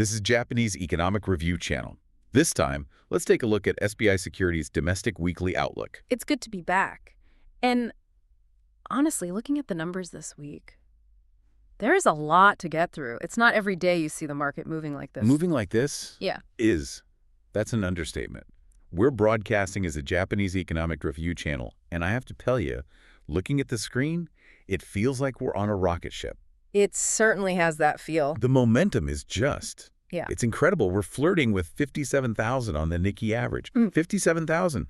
This is Japanese Economic Review Channel. This time, let's take a look at SBI Securities' domestic weekly outlook. It's good to be back. And honestly, looking at the numbers this week, there is a lot to get through. It's not every day you see the market moving like this. Moving like this? Yeah. That's an understatement. We're broadcasting as a Japanese Economic Review Channel, and I have to tell you, looking at the screen, it feels like we're on a rocket ship. It certainly has that feel. The momentum is just... Yeah. It's incredible. We're flirting with 57,000 on the Nikkei average. 57,000.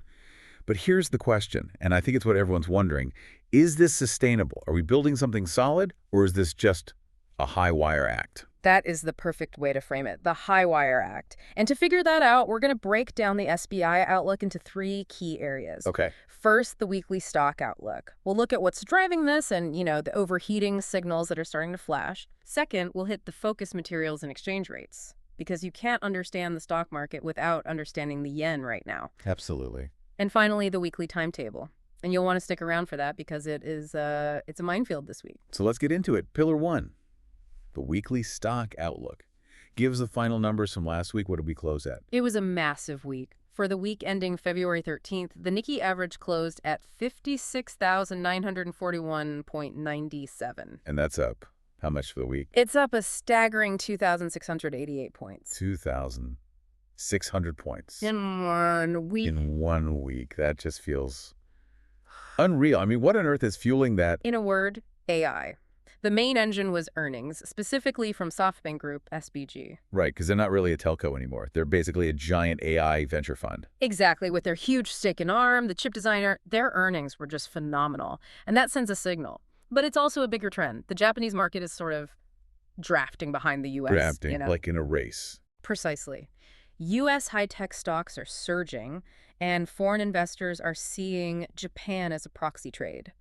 But here's the question, and I think it's what everyone's wondering. Is this sustainable? Are we building something solid, or is this just a high wire act? That is the perfect way to frame it, the high wire act. And to figure that out, we're going to break down the SBI outlook into 3 key areas. Okay. First, the weekly stock outlook. We'll look at what's driving this and, the overheating signals that are starting to flash. Second, we'll hit the focus materials and exchange rates, because you can't understand the stock market without understanding the yen right now. Absolutely. And finally, the weekly timetable. And you'll want to stick around for that because it's a minefield this week. So let's get into it. Pillar 1, the weekly stock outlook. Give us the final numbers from last week. What did we close at? It was a massive week. For the week ending February 13th, the Nikkei average closed at 56,941.97. And that's up. How much for the week? It's up a staggering 2,688 points. 2,600 points. In 1 week. In 1 week. That just feels unreal. I mean, what on earth is fueling that? In a word, AI. The main engine was earnings, specifically from SoftBank Group, SBG. Right, because they're not really a telco anymore. They're basically a giant AI venture fund. Exactly. With their huge stake in ARM, the chip designer, their earnings were just phenomenal. And that sends a signal. But it's also a bigger trend. The Japanese market is sort of drafting behind the U.S. Drafting, like in a race. Precisely. U.S. high-tech stocks are surging, and foreign investors are seeing Japan as a proxy trade.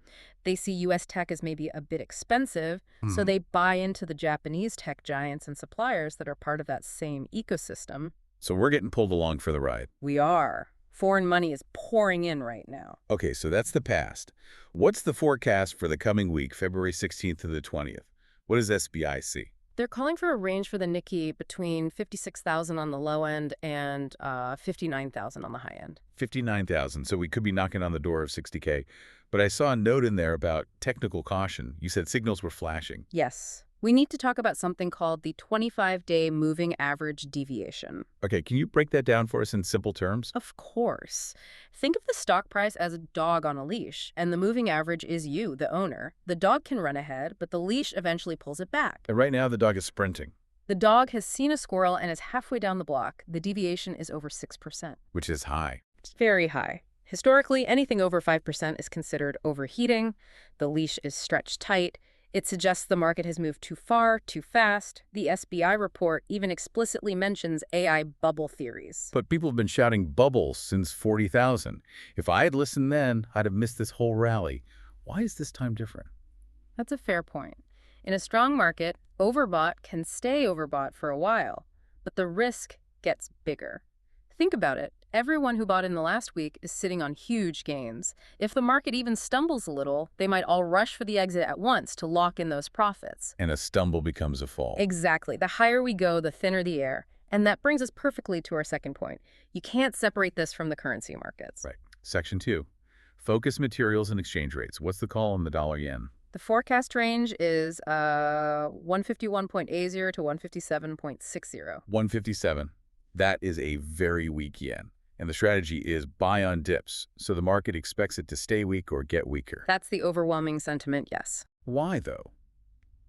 They see U.S. tech as maybe a bit expensive, so they buy into the Japanese tech giants and suppliers that are part of that same ecosystem. So we're getting pulled along for the ride. We are. Foreign money is pouring in right now. Okay, so that's the past. What's the forecast for the coming week, February 16th to the 20th? What does SBI see? They're calling for a range for the Nikkei between 56,000 on the low end and 59,000 on the high end. 59,000, so we could be knocking on the door of 60K. But I saw a note in there about technical caution. You said signals were flashing. Yes. We need to talk about something called the 25-day moving average deviation. Okay, can you break that down for us in simple terms? Of course. Think of the stock price as a dog on a leash, and the moving average is you, the owner. The dog can run ahead, but the leash eventually pulls it back. And right now, the dog is sprinting. The dog has seen a squirrel and is halfway down the block. The deviation is over 6%. Which is high. It's very high. Historically, anything over 5% is considered overheating. The leash is stretched tight. It suggests the market has moved too far, too fast. The SBI report even explicitly mentions AI bubble theories. But people have been shouting bubbles since 40,000. If I had listened then, I'd have missed this whole rally. Why is this time different? That's a fair point. In a strong market, overbought can stay overbought for a while, but the risk gets bigger. Think about it. Everyone who bought in the last week is sitting on huge gains. If the market even stumbles a little, they might all rush for the exit at once to lock in those profits. And a stumble becomes a fall. Exactly. The higher we go, the thinner the air. And that brings us perfectly to our second point. You can't separate this from the currency markets. Right. Section 2. Focus materials and exchange rates. What's the call on the dollar-yen? The forecast range is 151.80 to 157.60. 157. That is a very weak yen. And the strategy is buy on dips, so the market expects it to stay weak or get weaker. That's the overwhelming sentiment, yes. Why, though?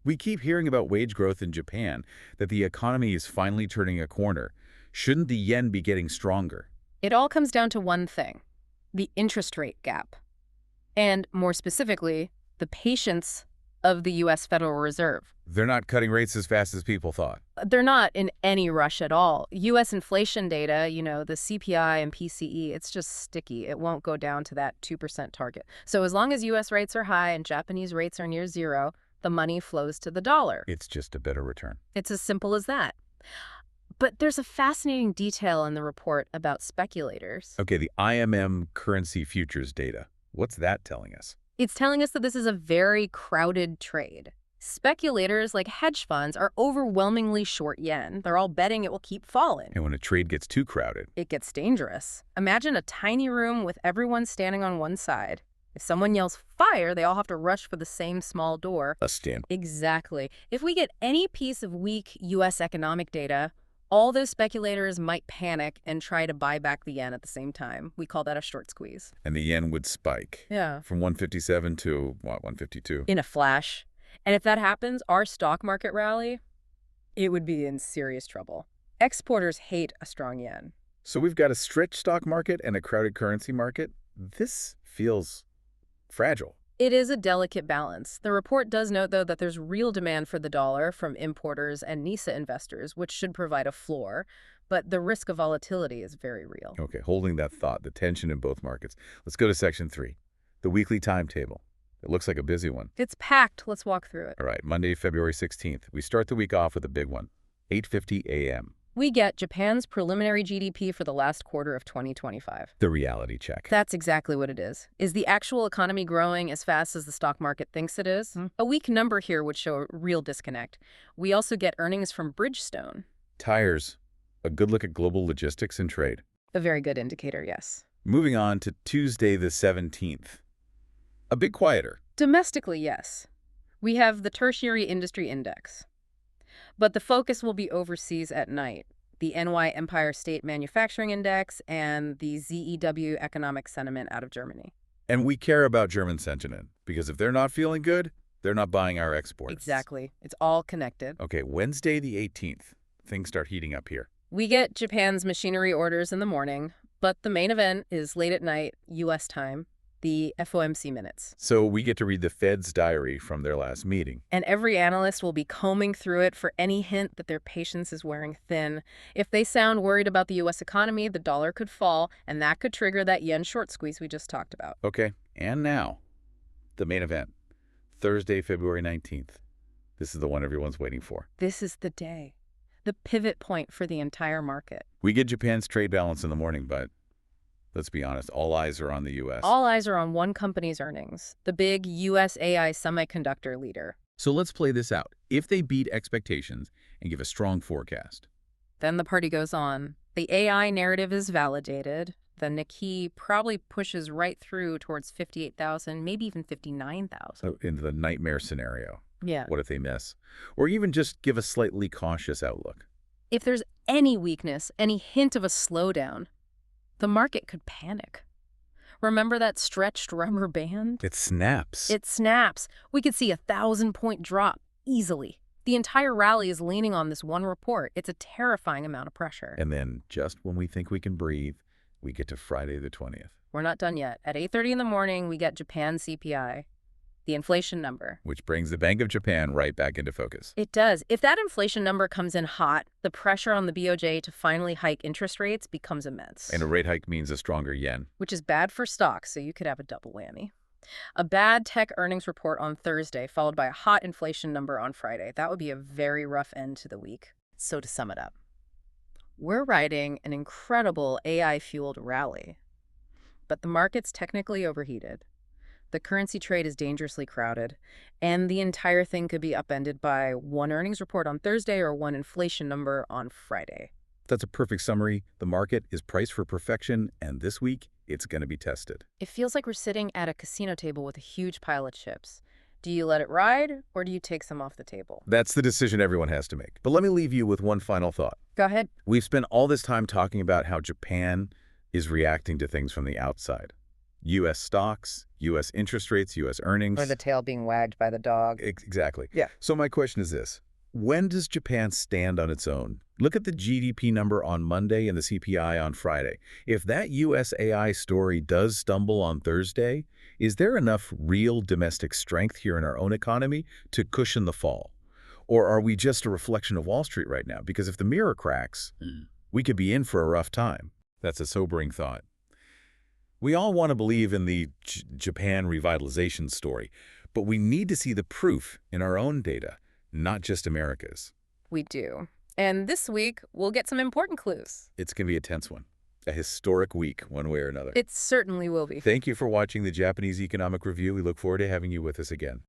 We keep hearing about wage growth in Japan, that the economy is finally turning a corner. Shouldn't the yen be getting stronger? It all comes down to one thing, the interest rate gap. And more specifically, the patience of the U.S. Federal Reserve. They're not cutting rates as fast as people thought. They're not in any rush at all. U.S. inflation data, the CPI and PCE, it's just sticky. It won't go down to that 2% target. So as long as U.S. rates are high and Japanese rates are near zero, the money flows to the dollar. It's just a better return. It's as simple as that. But there's a fascinating detail in the report about speculators. Okay, the IMM currency futures data. What's that telling us? It's telling us that this is a very crowded trade. Speculators like hedge funds are overwhelmingly short yen. They're all betting it will keep falling. And when a trade gets too crowded, It gets dangerous. Imagine a tiny room with everyone standing on one side. If someone yells fire, they all have to rush for the same small door. a stand. Exactly. If we get any piece of weak U.S. economic data, all those speculators might panic and try to buy back the yen at the same time. We call that a short squeeze. And the yen would spike. Yeah. From 157 to, what, 152? In a flash. And if that happens, our stock market rally, it would be in serious trouble. Exporters hate a strong yen. So we've got a stretched stock market and a crowded currency market. This feels fragile. It is a delicate balance. The report does note, though, that there's real demand for the dollar from importers and NISA investors, which should provide a floor. But the risk of volatility is very real. Okay, holding that thought, the tension in both markets. Let's go to section 3, the weekly timetable. It looks like a busy one. It's packed. Let's walk through it. All right, Monday, February 16th. We start the week off with a big one, 8:50 a.m. We get Japan's preliminary GDP for the last quarter of 2025. The reality check. That's exactly what it is. Is the actual economy growing as fast as the stock market thinks it is? A weak number here would show a real disconnect. We also get earnings from Bridgestone. Tires. A good look at global logistics and trade. A very good indicator, yes. Moving on to Tuesday the 17th. A bit quieter. Domestically, yes. We have the Tertiary Industry Index. But the focus will be overseas at night. The NY Empire State Manufacturing Index and the ZEW Economic Sentiment out of Germany. And we care about German sentiment, because if they're not feeling good, they're not buying our exports. Exactly. It's all connected. Okay, Wednesday the 18th. Things start heating up here. We get Japan's machinery orders in the morning, but the main event is late at night, U.S. time, the FOMC minutes. So we get to read the Fed's diary from their last meeting. And every analyst will be combing through it for any hint that their patience is wearing thin. If they sound worried about the U.S. economy, the dollar could fall, and that could trigger that yen short squeeze we just talked about. Okay, and now, the main event, Thursday, February 19th. This is the one everyone's waiting for. This is the day, the pivot point for the entire market. We get Japan's trade balance in the morning, but let's be honest, all eyes are on the U.S. All eyes are on one company's earnings, the big U.S. AI semiconductor leader. So let's play this out. If they beat expectations and give a strong forecast. Then the party goes on. The AI narrative is validated. The Nikkei probably pushes right through towards 58,000, maybe even 59,000. So into the nightmare scenario. Yeah. What if they miss? Or even just give a slightly cautious outlook. If there's any weakness, any hint of a slowdown, the market could panic. Remember that stretched rubber band? It snaps. It snaps. We could see a 1,000-point drop easily. The entire rally is leaning on this one report. It's a terrifying amount of pressure. And then, just when we think we can breathe, we get to Friday the 20th. We're not done yet. At 8:30 in the morning, we get Japan CPI, the inflation number. Which brings the Bank of Japan right back into focus. It does. If that inflation number comes in hot, the pressure on the BOJ to finally hike interest rates becomes immense. And a rate hike means a stronger yen. Which is bad for stocks, so you could have a double whammy. A bad tech earnings report on Thursday, followed by a hot inflation number on Friday. That would be a very rough end to the week. So to sum it up, we're riding an incredible AI-fueled rally. But the market's technically overheated. The currency trade is dangerously crowded, and the entire thing could be upended by one earnings report on Thursday or one inflation number on Friday. That's a perfect summary. The market is priced for perfection, and this week, it's going to be tested. It feels like we're sitting at a casino table with a huge pile of chips. Do you let it ride, or do you take some off the table? That's the decision everyone has to make. But let me leave you with one final thought. Go ahead. We've spent all this time talking about how Japan is reacting to things from the outside. U.S. stocks, U.S. interest rates, U.S. earnings. Or the tail being wagged by the dog. Exactly. Yeah. So my question is this. When does Japan stand on its own? Look at the GDP number on Monday and the CPI on Friday. If that U.S. AI story does stumble on Thursday, is there enough real domestic strength here in our own economy to cushion the fall? Or are we just a reflection of Wall Street right now? Because if the mirror cracks, we could be in for a rough time. That's a sobering thought. We all want to believe in the Japan revitalization story, but we need to see the proof in our own data, not just America's. We do. And this week, we'll get some important clues. It's going to be a tense one. A historic week, one way or another. It certainly will be. Thank you for watching the Japanese Economic Review. We look forward to having you with us again.